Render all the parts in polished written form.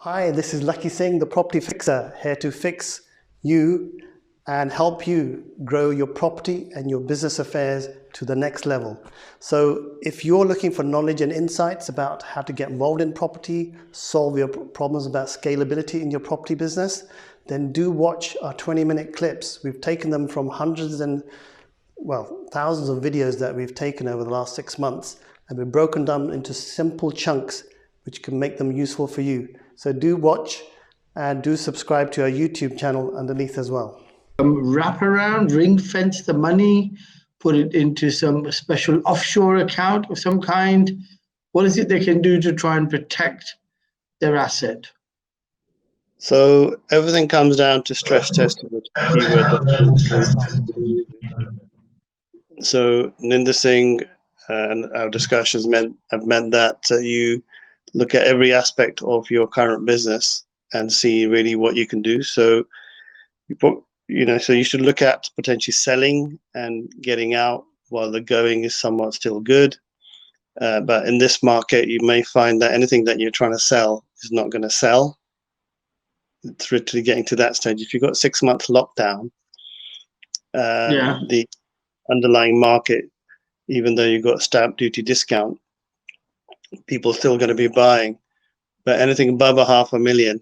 Hi, this is Lakhi Singh, the property fixer, here to fix you and help you grow your property and your business affairs to the next level. So if you're looking for knowledge and insights about how to get involved in property, solve your problems about scalability in your property business, then do watch our 20-minute clips. We've taken them from hundreds and, thousands of videos that we've taken over the last 6 months, and we've broken them into simple chunks which can make them useful for you. So do watch and do subscribe to our YouTube channel underneath as well. Wrap around, ring fence the money, put it into some special offshore account of some kind. What is it they can do to try and protect their asset? So everything comes down to stress testing, which So Ninder Singh and our discussions have meant that you look at every aspect of your current business and see really what you can do. So so you should look at potentially selling and getting out while the going is somewhat still good. But in this market, you may find that anything that you're trying to sell is not going to sell. It's literally getting to that stage. If you've got 6 months lockdown, the underlying market, even though you've got stamp duty discount, people are still going to be buying. But anything above $500,000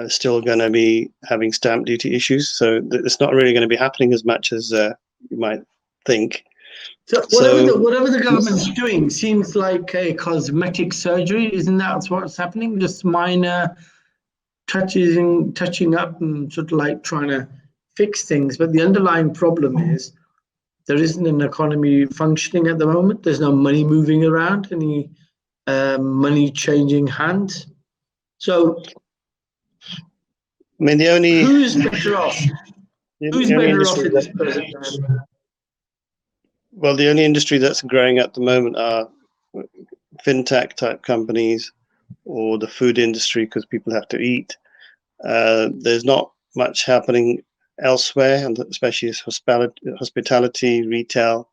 still going to be having stamp duty issues. So it's not really going to be happening as much as you might think. So whatever the government's doing seems like a cosmetic surgery. Isn't that what's happening? Just minor touching up and sort of like trying to fix things. But the underlying problem is there isn't an economy functioning at the moment. There's no money moving around, any money changing hands. So, I mean, who's better off? Who's better off in this present time? Well, the only industry that's growing at the moment are Fintech type companies or the food industry, because people have to eat. There's not much happening elsewhere, and especially hospitality, retail.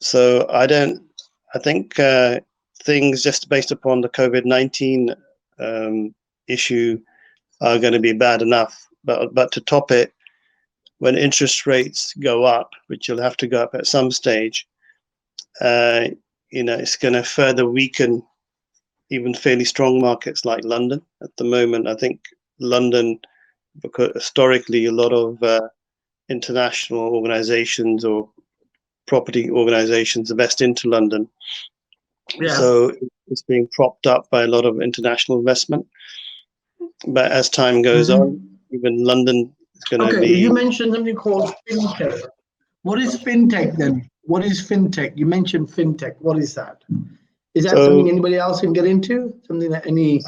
So I think things just based upon the COVID-19 issue are going to be bad enough. But to top it, when interest rates go up, which will have to go up at some stage, it's going to further weaken even fairly strong markets like London. At the moment, I think London, because historically a lot of international organizations or property organizations invest into London. Yeah. So it's being propped up by a lot of international investment. But as time goes on, even London is going to be... You mentioned something called Fintech. What is Fintech then? What is Fintech? You mentioned Fintech. What is that? Is that something anybody else can get into? Something that any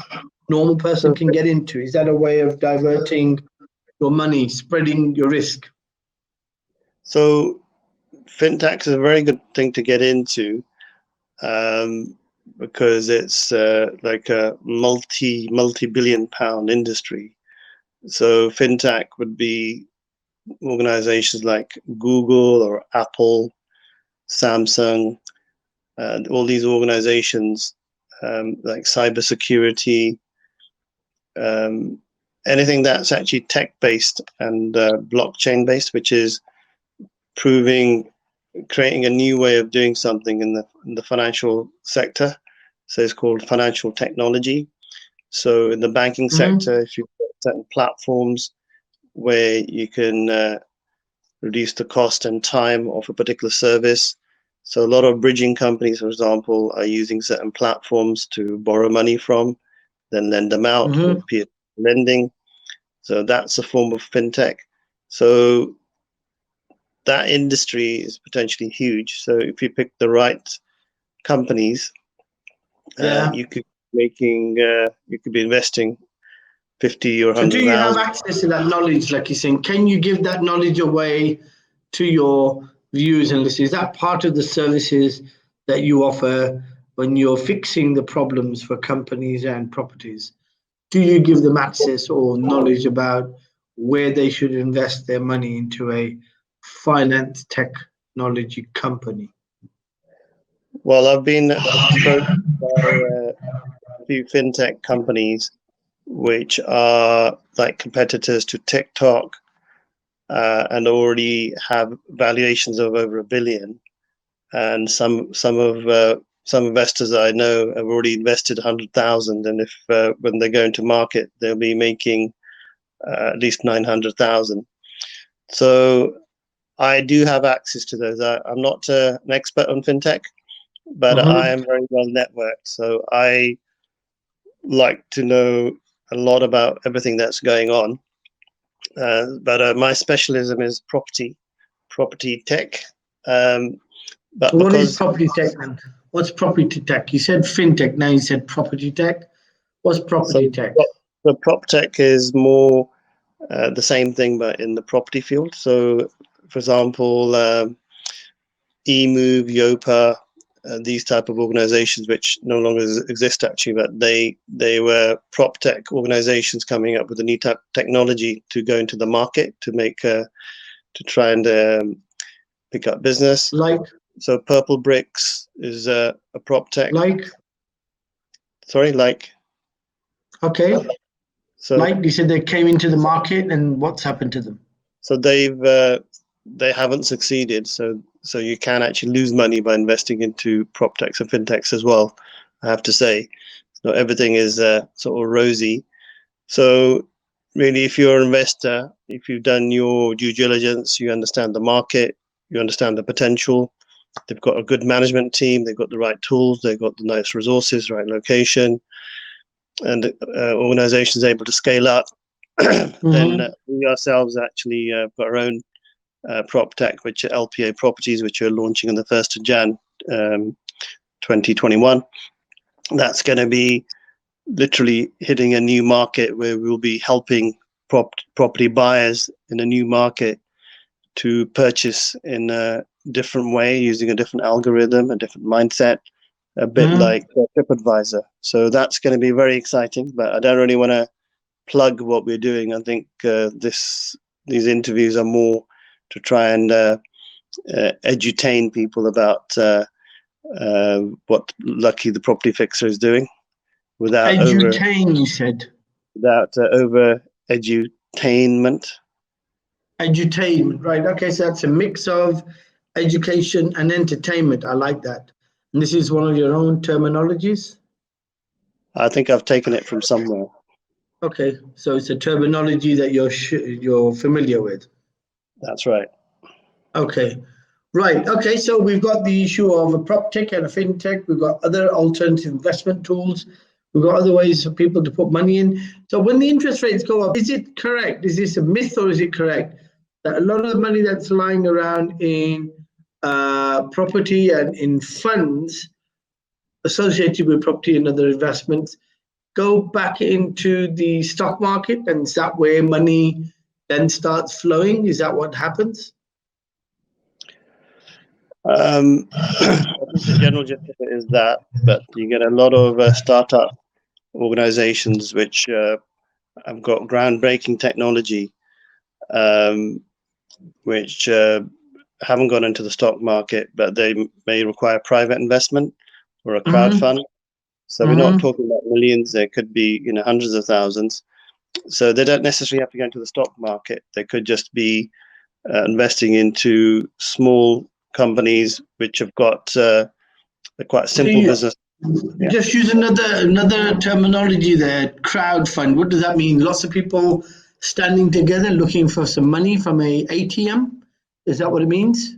normal person can get into? Is that a way of diverting your money, spreading your risk? So Fintech is a very good thing to get into because it's like a multi-billion pound industry. So Fintech would be organizations like Google or Apple, Samsung, all these organizations like cybersecurity, anything that's actually tech-based and blockchain-based, which is creating a new way of doing something in the financial sector. So it's called financial technology. So in the banking sector, if you've got certain platforms where you can reduce the cost and time of a particular service. So a lot of bridging companies, for example, are using certain platforms to borrow money from, then lend them out, or peer lending. So that's a form of fintech. So that industry is potentially huge. So if you pick the right companies, you could be investing 50 or 100,000. So do you have access to that knowledge, like you're saying? Can you give that knowledge away to your viewers and listeners? Is that part of the services that you offer when you're fixing the problems for companies and properties? Do you give them access or knowledge about where they should invest their money into a finance technology company? Well, I've been approached by are a few fintech companies which are like competitors to TikTok and already have valuations of over $1 billion. And some investors I know have already invested 100,000, and if when they go into market, they'll be making at least 900,000. So I do have access to those. I'm not an expert on fintech, but I am very well networked. So I like to know a lot about everything that's going on. But my specialism is property tech. But what is property tech then? What's property tech? You said fintech, now you said property tech. What's property tech? The prop tech is more the same thing, but in the property field. So, for example, eMove, Yopa, these type of organizations, which no longer exist actually, but they were prop tech organizations coming up with a new type of technology to go into the market to make to try and pick up business. Like? So Purple Bricks is a prop tech. Like? Sorry, like? Okay. So, like you said, they came into the market, and what's happened to them? So they haven't succeeded. So you can actually lose money by investing into prop techs and fintechs as well. I have to say, not everything is sort of rosy. So really, if you're an investor, if you've done your due diligence, you understand the market, you understand the potential. They've got a good management team. They've got the right tools. They've got the nice resources, right location, and the organization is able to scale up. Then we ourselves actually got our own prop tech, which are LPA properties, which are launching on the 1st of Jan 2021. That's going to be literally hitting a new market where we'll be helping property buyers in a new market to purchase in a different way, using a different algorithm, a different mindset, a bit like TripAdvisor. So that's going to be very exciting, but I don't really want to plug what we're doing. I think these interviews are more to try and edutain people about what Lakhi the Property Fixer is doing, without you said, without over edutainment. Edutainment, right? Okay, so that's a mix of education and entertainment. I like that. And this is one of your own terminologies? I think I've taken it from somewhere. Okay, so it's a terminology that you're familiar with. That's right. Okay, right. Okay, so we've got the issue of a prop tech and a fintech. We've got other alternative investment tools. We've got other ways for people to put money in. So when the interest rates go up, is it correct? Is this a myth or is it correct that a lot of the money that's lying around in property and in funds associated with property and other investments go back into the stock market, and is that where money then starts flowing? Is that what happens? I think the general gist of it is that, but you get a lot of startup organizations which have got groundbreaking technology, which haven't gone into the stock market, but they may require private investment or a crowdfund. So we're not talking about millions. There could be hundreds of thousands. So they don't necessarily have to go into the stock market. They could just be investing into small companies which have got a quite simple business. You just use another terminology there, crowdfund. What does that mean? Lots of people standing together looking for some money from a ATM? Is that what it means?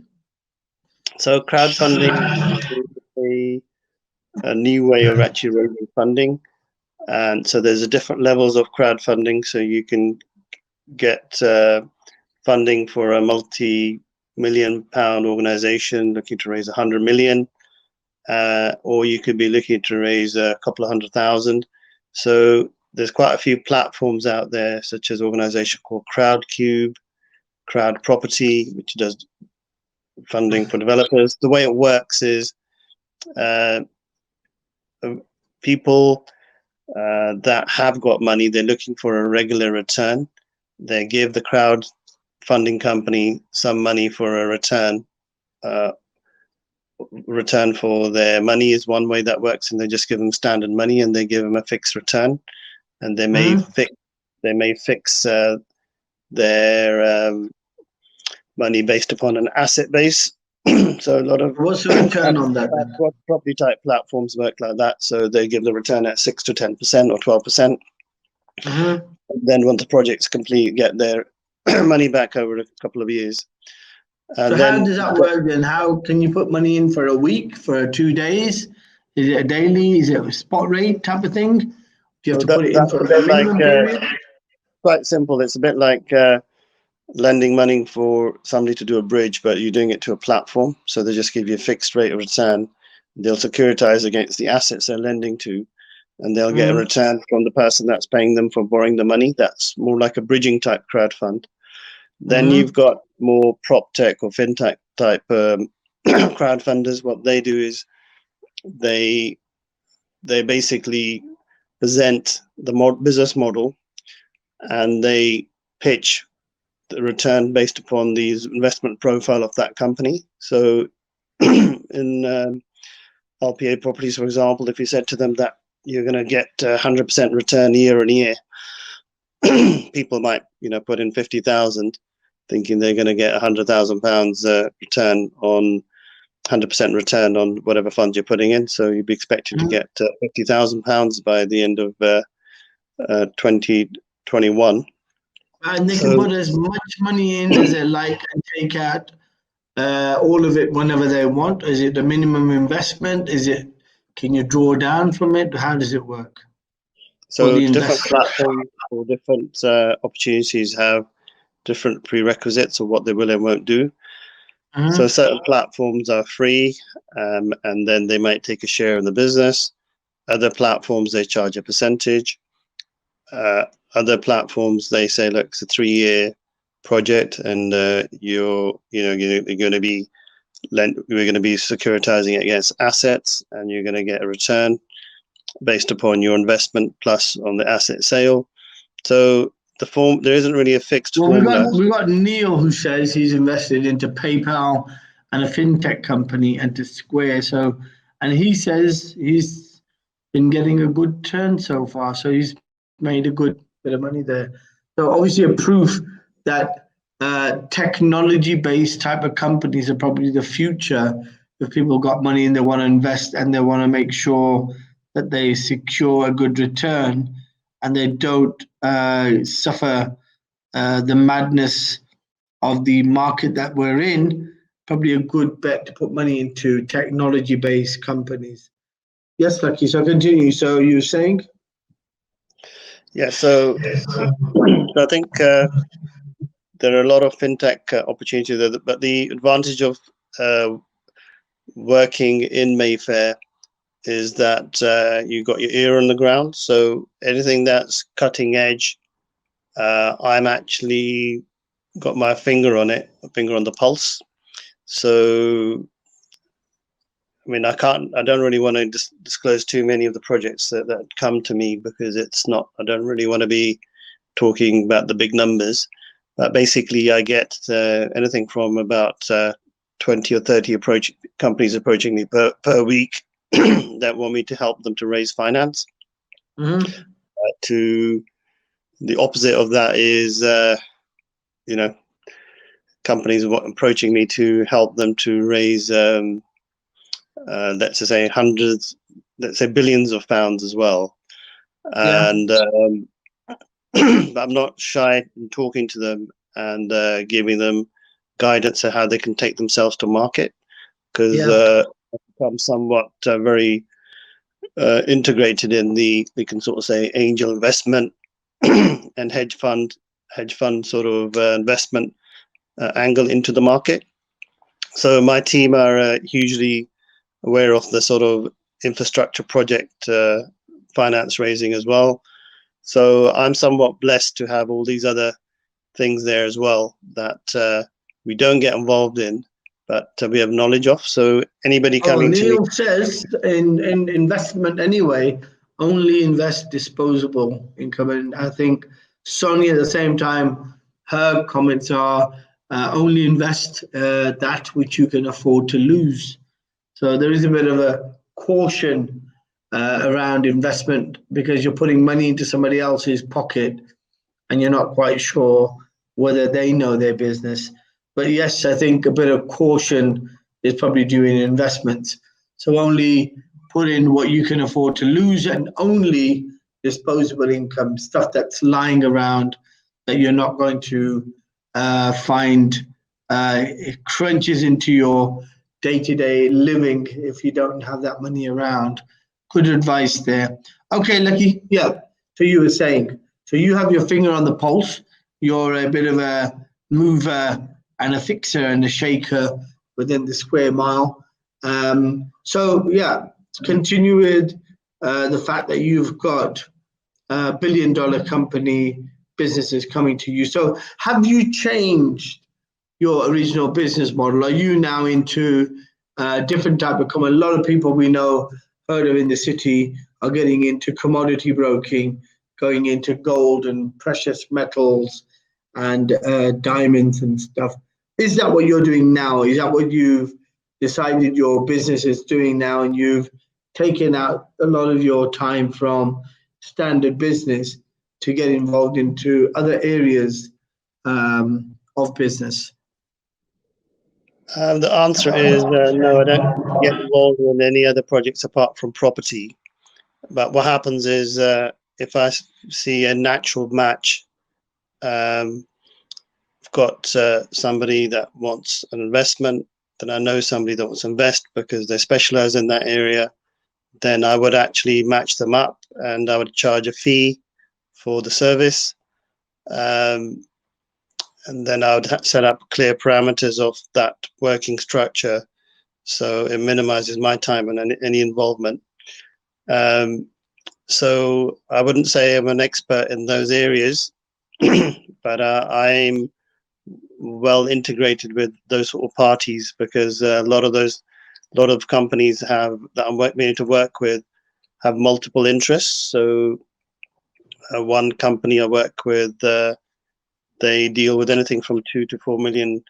So crowdfunding is a new way of actually raising funding. And so there's different levels of crowdfunding. So you can get funding for a multi-million-pound organization looking to raise 100 million. Or you could be looking to raise a couple of 100,000. So there's quite a few platforms out there, such as an organization called Crowdcube, Crowd Property, which does funding for developers. The way it works is people that have got money, they're looking for a regular return. They give the crowdfunding company some money for a return return for their money is one way that works, and they just give them standard money and they give them a fixed return, and they may fix their money based upon an asset base. So a lot of what's the return on that? Property type platforms work like that. So they give the return at 6 to 10% or 12%. Then once the project's complete, get their money back over a couple of years. So how does that work then? How can you put money in for a week, for 2 days? Is it a daily? Is it a spot rate type of thing? Do you have to put it in for a minimum period? Quite simple. It's a bit like lending money for somebody to do a bridge, but you're doing it to a platform. So they just give you a fixed rate of return. They'll securitize against the assets they're lending to, and they'll get a return from the person that's paying them for borrowing the money. That's more like a bridging type crowdfund. Then you've got more prop tech or fintech type crowdfunders. What they do is they basically present the business model, and they pitch the return based upon the investment profile of that company. So in LPA properties, for example, if you said to them that you're going to get 100% return year on year, people might, put in 50,000, thinking they're going to get £100,000 return on 100% return on whatever funds you're putting in. So you'd be expected to get £50,000 by the end of 2021. And they can put as much money in as they like and take out all of it whenever they want. Is it a minimum investment? Can you draw down from it? How does it work? So different platforms or different opportunities have different prerequisites of what they will and won't do. So certain platforms are free, and then they might take a share in the business. Other platforms, they charge a percentage. Other platforms, they say, look, it's a 3-year project, and we're going to be securitizing it against assets, and you're going to get a return based upon your investment plus on the asset sale. So there isn't really a fixed formula. We've got Neil, who says he's invested into PayPal and a Fintech company and to Square. And he says he's been getting a good turn so far. So he's made a good bit of money there. So obviously a proof that technology-based type of companies are probably the future. If people got money and they want to invest and they want to make sure that they secure a good return and they don't suffer the madness of the market that we're in, probably a good bet to put money into technology-based companies. Yes, Lakhi, so continue. So you were saying? Yeah, so I think there are a lot of fintech opportunities there, but the advantage of working in Mayfair is that you've got your ear on the ground. So anything that's cutting edge, I'm actually got my finger on it, a finger on the pulse. So, I mean, I don't really want to disclose too many of the projects that come to me, because I don't really want to be talking about the big numbers. But basically, I get anything from about 20 or 30 companies approaching me per week that want me to help them to raise finance. To the opposite of that is, companies approaching me to help them to raise, let's say billions of pounds as well. And I'm not shy in talking to them and giving them guidance on how they can take themselves to market, because I've become somewhat very integrated in we can sort of say, angel investment and hedge fund sort of investment angle into the market. So my team are hugely aware of the sort of infrastructure project finance raising as well. So I'm somewhat blessed to have all these other things there as well that we don't get involved in, but we have knowledge of. So anybody coming to me... Neil says in investment anyway, only invest disposable income. And I think Sonia at the same time, her comments are only invest that which you can afford to lose. So there is a bit of a caution around investment, because you're putting money into somebody else's pocket and you're not quite sure whether they know their business. But yes, I think a bit of caution is probably due in investments. So only put in what you can afford to lose, and only disposable income, stuff that's lying around that you're not going to find crunches into your day-to-day living if you don't have that money around. Good advice there. Okay, Lakhi, yeah, so you were saying, so you have your finger on the pulse. You're a bit of a mover and a fixer and a shaker within the square mile. So yeah, continue with the fact that you've got $1 billion company businesses coming to you. So have you changed your original business model? Are you now into different type of a lot of people we know, heard of in the city, are getting into commodity broking, going into gold and precious metals and diamonds and stuff. Is that what you're doing now? Is that what you've decided your business is doing now, and you've taken out a lot of your time from standard business to get involved into other areas of business? The answer is no, I don't get involved in any other projects apart from property. But what happens is if I see a natural match, I've got somebody that wants an investment, then I know somebody that wants to invest because they specialize in that area, then I would actually match them up and I would charge a fee for the service. And then I would set up clear parameters of that working structure, so it minimizes my time and any involvement. So I wouldn't say I'm an expert in those areas, but I'm well integrated with those sort of parties, because a lot of companies that I'm meaning to work with have multiple interests. So one company I work with, they deal with anything from £2 to £4 million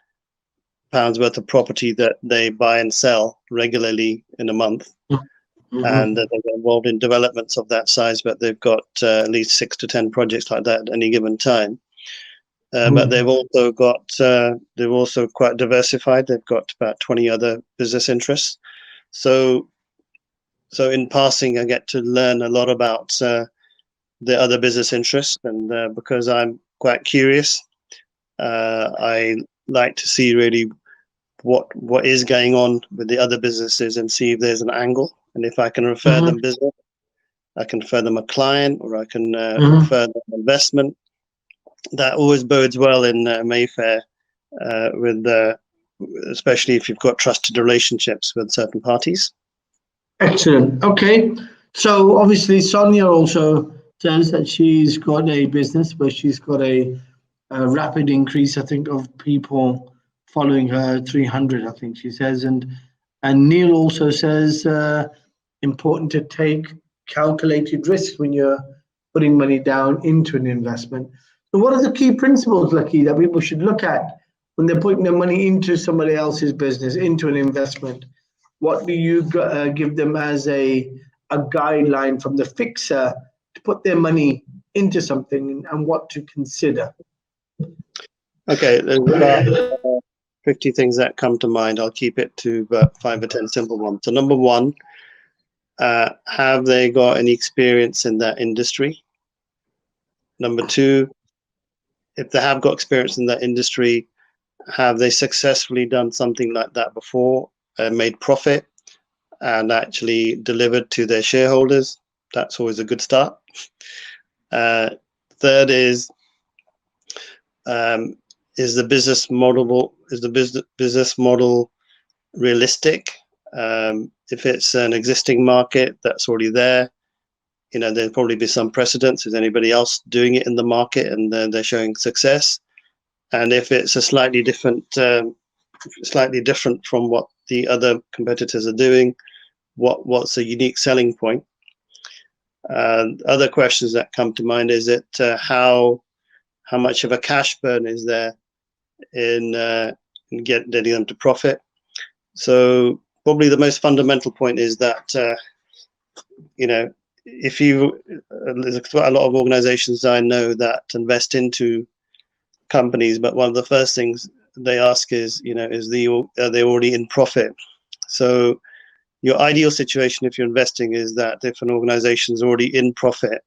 worth of property that they buy and sell regularly in a month. Mm-hmm. And they're involved in developments of that size, but they've got at least 6 to 10 projects like that at any given time. But they've also quite diversified. They've got about 20 other business interests. So in passing, I get to learn a lot about the other business interests, and because I'm quite curious, I like to see really what is going on with the other businesses and see if there's an angle, and if I can refer them business, I can refer them a client, or I can refer them investment. That always bodes well in Mayfair, especially if you've got trusted relationships with certain parties. Excellent. Okay, so obviously Sonia also says that she's got a business where she's got a rapid increase, I think, of people following her, 300, I think she says. And Neil also says important to take calculated risks when you're putting money down into an investment. So what are the key principles, Lakhi, that people should look at when they're putting their money into somebody else's business, into an investment? What do you give them as a guideline from the fixer to put their money into something, and what to consider? Okay, there's about 50 things that come to mind. I'll keep it to about 5 or 10 simple ones. So number one, have they got any experience in that industry? Number two, if they have got experience in that industry, have they successfully done something like that before, made profit, and actually delivered to their shareholders? That's always a good start. Third is the business model realistic? If it's an existing market that's already there, there'll probably be some precedence. Is anybody else doing it in the market and they're showing success? And if it's a slightly different from what the other competitors are doing, what's a unique selling point? Other questions that come to mind is how much of a cash burn is there in getting them to profit? So probably the most fundamental point is that, if you, there's quite a lot of organizations I know that invest into companies, but one of the first things they ask is, are they already in profit? So your ideal situation if you're investing is that if an organization is already in profit,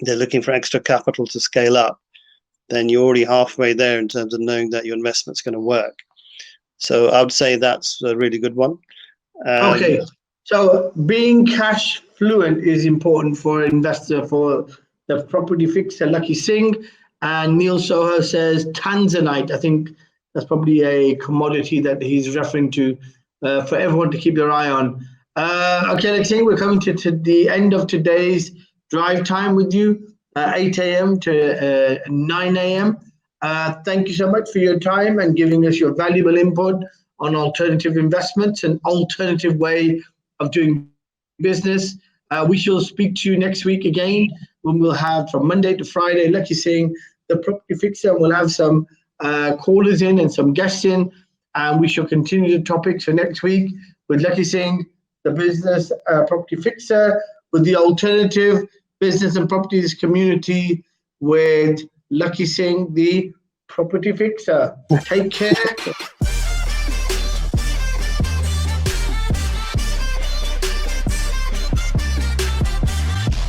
they're looking for extra capital to scale up, then you're already halfway there in terms of knowing that your investment's going to work. So I would say that's a really good one. Okay, so being cash fluent is important for an investor. For the property fixer, Lakhi Singh, and Neil Soho says Tanzanite. I think that's probably a commodity that he's referring to, for everyone to keep their eye on. Okay, Lakhi Singh, we're coming to the end of today's drive time with you, 8 a.m. to 9 a.m. Thank you so much for your time and giving us your valuable input on alternative investments and alternative way of doing business. We shall speak to you next week again, when we'll have from Monday to Friday, Lakhi Singh, the property fixer. We'll have some callers in and some guests in, and we shall continue the topics for next week with Lakhi Singh, the business property fixer, with the alternative business and properties community, with Lakhi Singh, the property fixer. Take care.